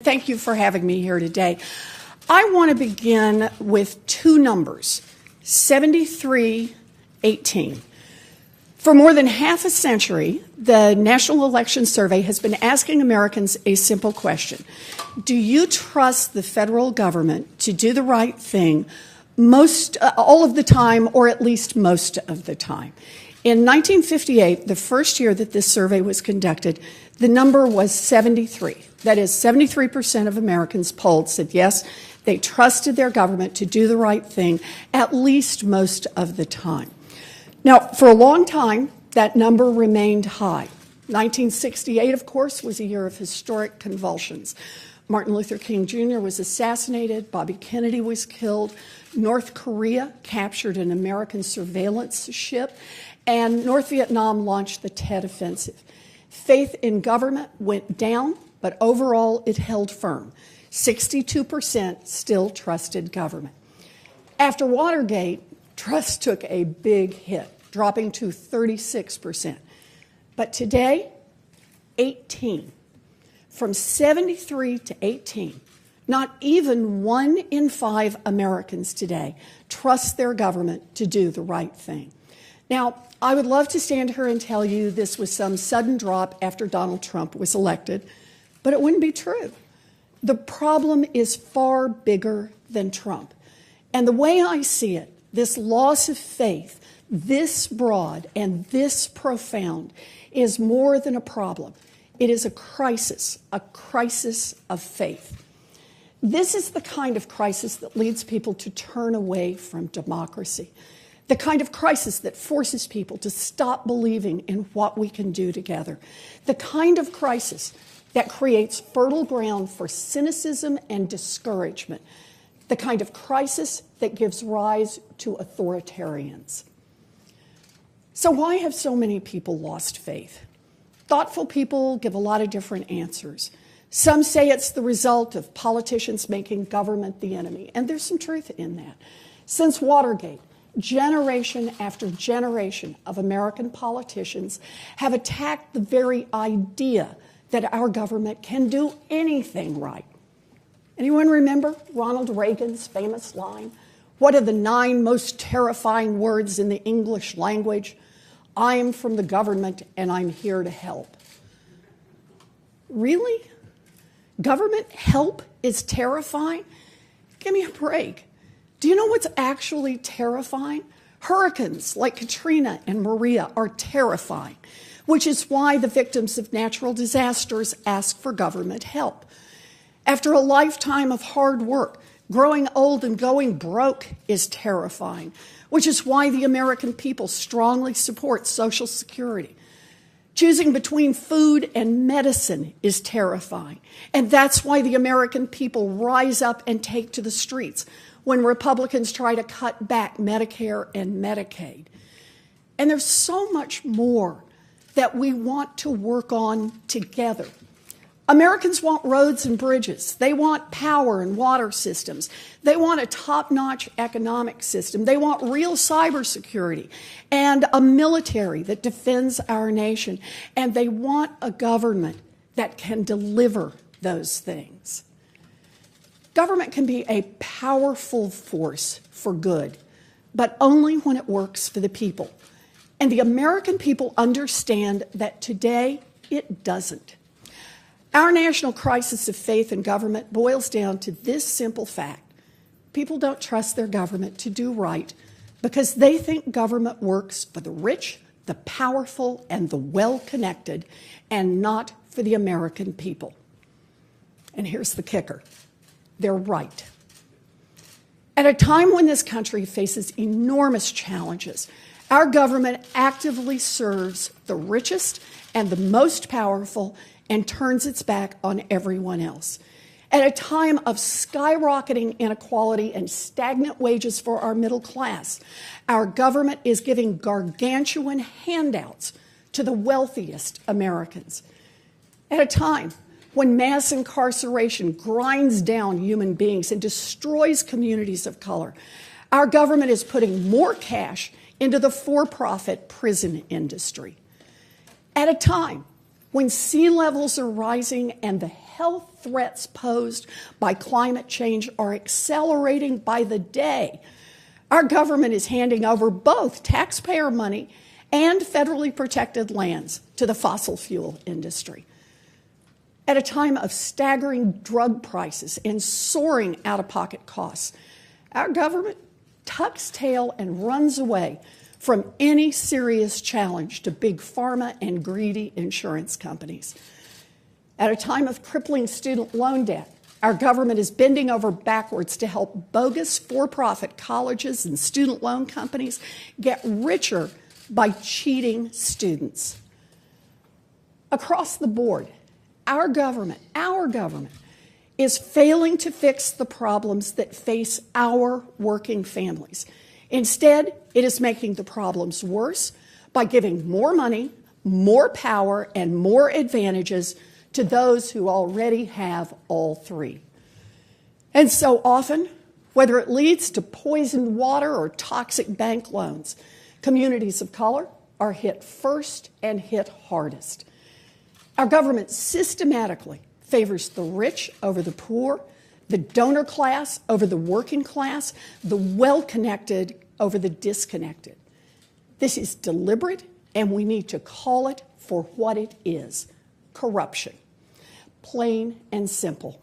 thank you for having me here today. I want to begin with two numbers, 7318. For more than half a century, the National Election Survey has been asking Americans a simple question. Do you trust the federal government to do the right thing all of the time, or at least most of the time? In 1958, the first year that this survey was conducted, the number was 73. That is, 73% of Americans polled said yes, they trusted their government to do the right thing at least most of the time. Now, for a long time, that number remained high. 1968, of course, was a year of historic convulsions. Martin Luther King Jr. was assassinated, Bobby Kennedy was killed, North Korea captured an American surveillance ship, and North Vietnam launched the Tet Offensive. Faith in government went down, but overall it held firm. 62% still trusted government. After Watergate, trust took a big hit, dropping to 36%. But today, 18. From 73 to 18. Not even 1 in 5 Americans today trust their government to do the right thing. Now, I would love to stand here and tell you this was some sudden drop after Donald Trump was elected, but it wouldn't be true. The problem is far bigger than Trump. And the way I see it, this loss of faith, this broad and this profound, is more than a problem. It is a crisis of faith. This is the kind of crisis that leads people to turn away from democracy, the kind of crisis that forces people to stop believing in what we can do together, the kind of crisis that creates fertile ground for cynicism and discouragement, the kind of crisis that gives rise to authoritarians. So why have so many people lost faith? Thoughtful people give a lot of different answers. Some say it's the result of politicians making government the enemy, and there's some truth in that. Since Watergate, generation after generation of American politicians have attacked the very idea that our government can do anything right. Anyone remember Ronald Reagan's famous line? What are the 9 most terrifying words in the English language? I am from the government and I'm here to help. Really? Government help is terrifying? Give me a break. Do you know what's actually terrifying? Hurricanes like Katrina and Maria are terrifying, which is why the victims of natural disasters ask for government help. After a lifetime of hard work, growing old and going broke is terrifying, which is why the American people strongly support Social Security. Choosing between food and medicine is terrifying, and that's why the American people rise up and take to the streets when Republicans try to cut back Medicare and Medicaid. And there's so much more that we want to work on together. Americans want roads and bridges. They want power and water systems. They want a top-notch economic system. They want real cybersecurity and a military that defends our nation. And they want a government that can deliver those things. Government can be a powerful force for good, but only when it works for the people. And the American people understand that today it doesn't. Our national crisis of faith in government boils down to this simple fact. People don't trust their government to do right because they think government works for the rich, the powerful, and the well-connected, and not for the American people. And here's the kicker. They're right. At a time when this country faces enormous challenges, our government actively serves the richest and the most powerful and turns its back on everyone else. At a time of skyrocketing inequality and stagnant wages for our middle class, our government is giving gargantuan handouts to the wealthiest Americans. At a time when mass incarceration grinds down human beings and destroys communities of color, our government is putting more cash into the for-profit prison industry. At a time when sea levels are rising and the health threats posed by climate change are accelerating by the day, our government is handing over both taxpayer money and federally protected lands to the fossil fuel industry. At a time of staggering drug prices and soaring out-of-pocket costs, our government tucks tail and runs away from any serious challenge to big pharma and greedy insurance companies. At a time of crippling student loan debt, our government is bending over backwards to help bogus for-profit colleges and student loan companies get richer by cheating students. Across the board, our government is failing to fix the problems that face our working families. Instead, it is making the problems worse by giving more money, more power, and more advantages to those who already have all three. And so often, whether it leads to poisoned water or toxic bank loans, communities of color are hit first and hit hardest. Our government systematically favors the rich over the poor, the donor class over the working class, the well-connected over the disconnected. This is deliberate, and we need to call it for what it is: corruption. Plain and simple.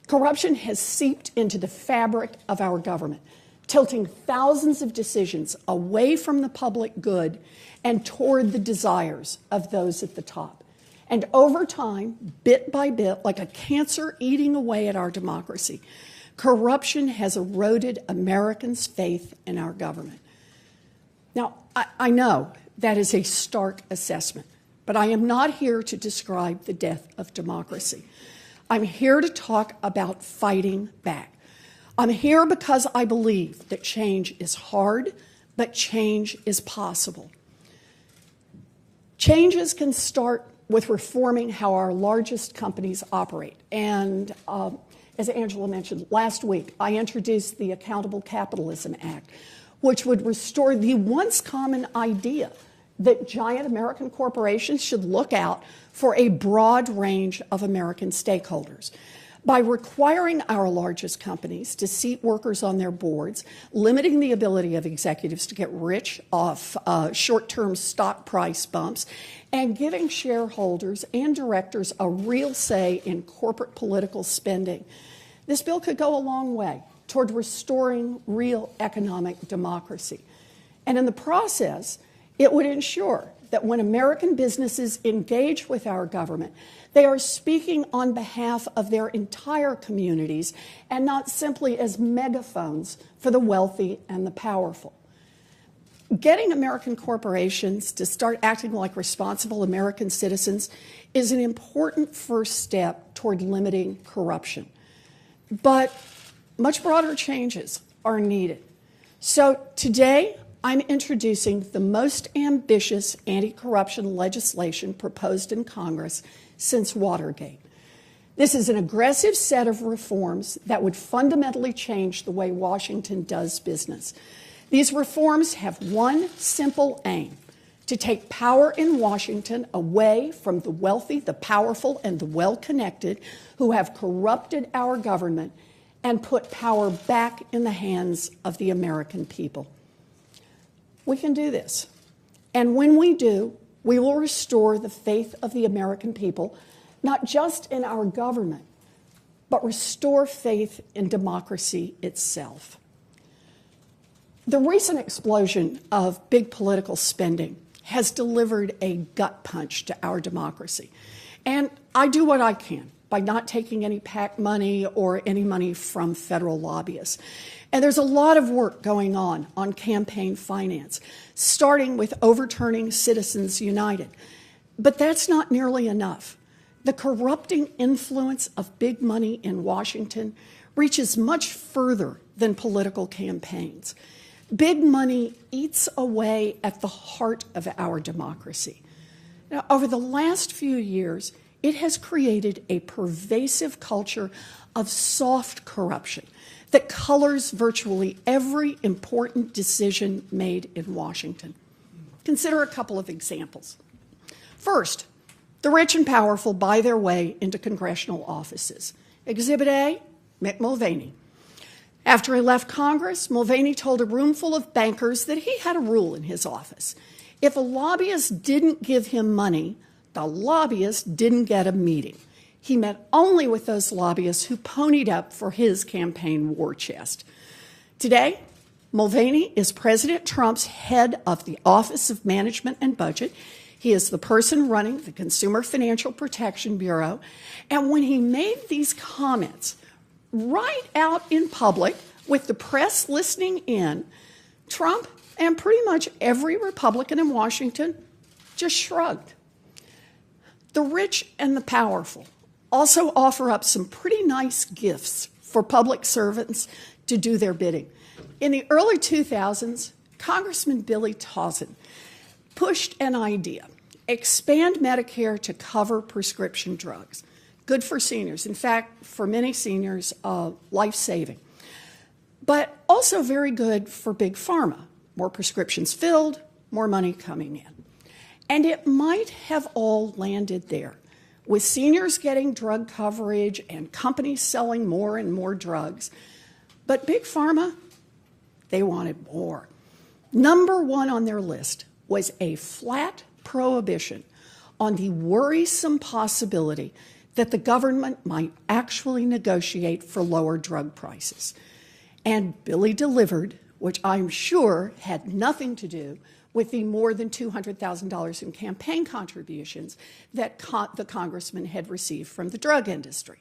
Corruption has seeped into the fabric of our government, tilting thousands of decisions away from the public good and toward the desires of those at the top. And over time, bit by bit, like a cancer eating away at our democracy, corruption has eroded Americans' faith in our government. Now, I know that is a stark assessment, but I am not here to describe the death of democracy. I'm here to talk about fighting back. I'm here because I believe that change is hard, but change is possible. Changes can start with reforming how our largest companies operate. And as Angela mentioned, last week I introduced the Accountable Capitalism Act, which would restore the once common idea that giant American corporations should look out for a broad range of American stakeholders. By requiring our largest companies to seat workers on their boards, limiting the ability of executives to get rich off short-term stock price bumps, and giving shareholders and directors a real say in corporate political spending, this bill could go a long way toward restoring real economic democracy. And in the process, it would ensure that when American businesses engage with our government, they are speaking on behalf of their entire communities and not simply as megaphones for the wealthy and the powerful. Getting American corporations to start acting like responsible American citizens is an important first step toward limiting corruption. But much broader changes are needed. So today, I'm introducing the most ambitious anti-corruption legislation proposed in Congress since Watergate. This is an aggressive set of reforms that would fundamentally change the way Washington does business. These reforms have one simple aim: to take power in Washington away from the wealthy, the powerful, and the well-connected who have corrupted our government and put power back in the hands of the American people. We can do this. And when we do, we will restore the faith of the American people, not just in our government, but restore faith in democracy itself. The recent explosion of big political spending has delivered a gut punch to our democracy. And I do what I can by not taking any PAC money or any money from federal lobbyists. And there's a lot of work going on campaign finance, starting with overturning Citizens United. But that's not nearly enough. The corrupting influence of big money in Washington reaches much further than political campaigns. Big money eats away at the heart of our democracy. Now, over the last few years, it has created a pervasive culture of soft corruption that colors virtually every important decision made in Washington. Consider a couple of examples. First, The rich and powerful buy their way into congressional offices. Exhibit A, Mick Mulvaney. After he left Congress, Mulvaney told a room full of bankers that he had a rule in his office. If a lobbyist didn't give him money, the lobbyist didn't get a meeting. He met only with those lobbyists who ponied up for his campaign war chest. Today, Mulvaney is President Trump's head of the Office of Management and Budget. He is the person running the Consumer Financial Protection Bureau. And when he made these comments right out in public with the press listening in, Trump and pretty much every Republican in Washington just shrugged. The rich and the powerful also offer up some pretty nice gifts for public servants to do their bidding. In the early 2000s, Congressman Billy Tauzin pushed an idea: expand Medicare to cover prescription drugs. Good for seniors. In fact, for many seniors, life-saving. But also very good for big pharma. More prescriptions filled, more money coming in. And it might have all landed there, with seniors getting drug coverage and companies selling more and more drugs. But big pharma, they wanted more. Number one on their list was a flat prohibition on the worrisome possibility that the government might actually negotiate for lower drug prices. And Billy delivered, which I'm sure had nothing to do with the more than $200,000 in campaign contributions that the congressman had received from the drug industry.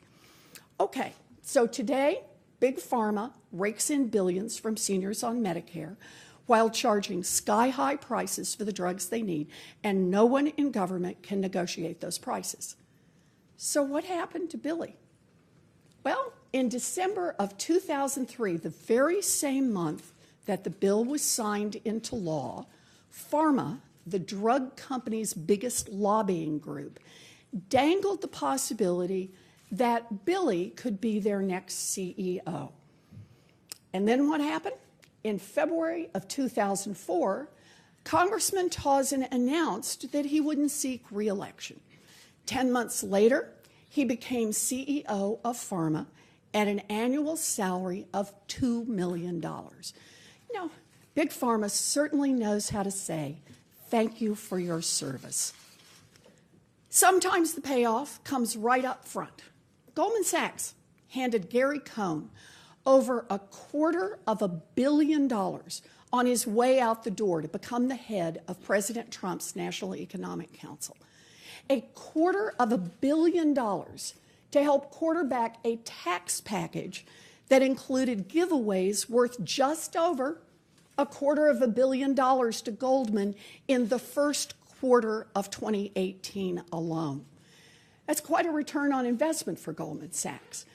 Okay, so today, Big Pharma rakes in billions from seniors on Medicare while charging sky-high prices for the drugs they need, and no one in government can negotiate those prices. So what happened to Billy? Well, in December of 2003, the very same month that the bill was signed into law, Pharma, the drug company's biggest lobbying group, dangled the possibility that Billy could be their next CEO. And then what happened? In February of 2004, Congressman Tauzin announced that he wouldn't seek re-election. 10 months later, he became CEO of Pharma at an annual salary of $2 million. You know, Big Pharma certainly knows how to say, thank you for your service. Sometimes the payoff comes right up front. Goldman Sachs handed Gary Cohn over $250 million on his way out the door to become the head of President Trump's National Economic Council. $250 million to help quarterback a tax package that included giveaways worth just over $250 million to Goldman in the first quarter of 2018 alone. That's quite a return on investment for Goldman Sachs.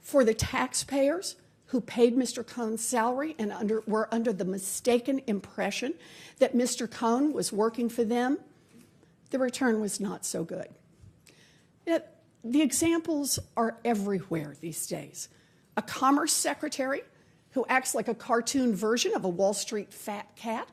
For the taxpayers who paid Mr. Cohn's salary and were under the mistaken impression that Mr. Cohn was working for them, the return was not so good. Yet, the examples are everywhere these days. A commerce secretary who acts like a cartoon version of a Wall Street fat cat,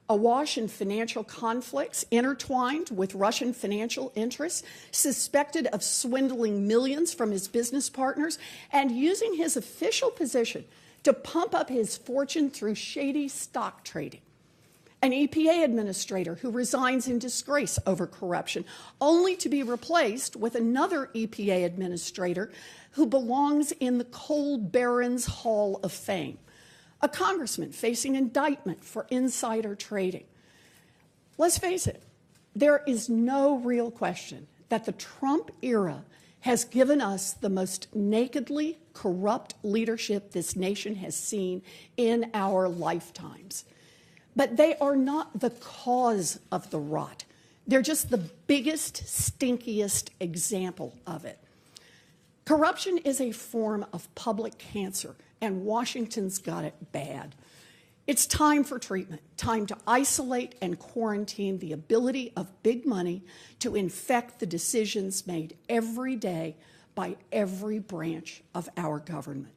awash in financial conflicts intertwined with Russian financial interests, suspected of swindling millions from his business partners, and using his official position to pump up his fortune through shady stock trading. An EPA administrator who resigns in disgrace over corruption, only to be replaced with another EPA administrator who belongs in the Coal Barons Hall of Fame. A congressman facing indictment for insider trading. Let's face it, there is no real question that the Trump era has given us the most nakedly corrupt leadership this nation has seen in our lifetimes. But they are not the cause of the rot. They're just the biggest, stinkiest example of it. Corruption is a form of public cancer, and Washington's got it bad. It's time for treatment, time to isolate and quarantine the ability of big money to infect the decisions made every day by every branch of our government.